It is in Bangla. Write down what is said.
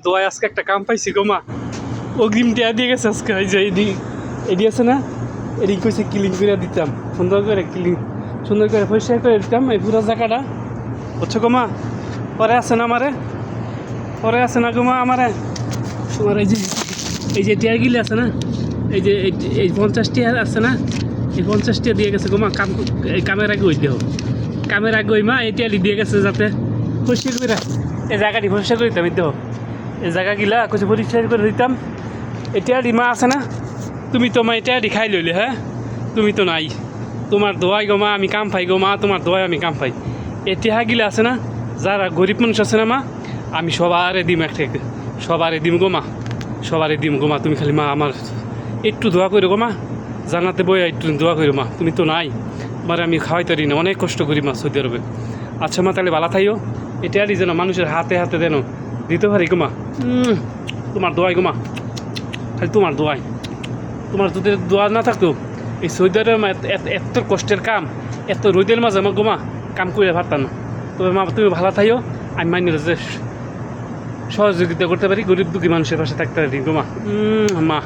দোয়ায় আজকে একটা কাম পাইছি গো মা। অগ্রিম টিয়া দিয়ে গেছে আজকে। এই যে এডি আছে না, এডি কইছে ক্লিন করে দিতাম, সুন্দর করে সুন্দর করে পরিষ্কার করে দিতাম এই পুরো জায়গাটা, বুঝছো গো মা। পরে আছে না আমারে, পরে আছে না গো মা আমারে তোমার এই যে টিয়ারগুলি আছে না, এই 50 টিয়ার আছে না, এই 50 টিয়া দিয়ে গেছে গো মা। কামের আগে ওই দেহ, কামের আগে ওই মা এই টিয়ালি দিয়ে গেছে যাতে পরিষ্কার করে এই জায়গাটি পরিষ্কার করে দিতাম। এই দেহ এই জায়গাগুলা কিছু পরিষ্কার করে দিতাম। এটা মা আছে না, তুমি তো মা এটা খাই লইলে। হ্যাঁ, তুমি তো নাই, তোমার দোয়াই গো মা আমি কাম পাই গো মা, তোমার দোয়াই আমি কাম পাই। এটিহাগুলা আছে না, যারা গরিব মানুষ আছে না মা, আমি সবারে দিম, একটা সবারে দিম গো মা, সবারে দিম গো মা। তুমি খালি মা আমার একটু দোয়া করো গো মা, জানাতে বই একটু দোয়া করো মা। তুমি তো নাই, তোমার আমি খাওয়াইতে পারি না, অনেক কষ্ট করি মা সৌদি আরবে। আচ্ছা মা, তাহলে ভালো থাইও। এটারই যেন মানুষের হাতে হাতে যেন দিতে পারি গো মা। তোমার দোয়াই গো মা, খালি তোমার দোয়াই। তোমার যদি দোয়া না থাকতো এই সৌদি আরবে এত কষ্টের কাম, এত রোদের মাঝে আমার গো মা কাম করে পারতাম না। তবে মা তুমি ভালো থাইও, আমি মাইনের যে সহযোগিতা করতে পারি, গরিব দুঃখী মানুষের পাশে থাকতে পারি গো মা। মা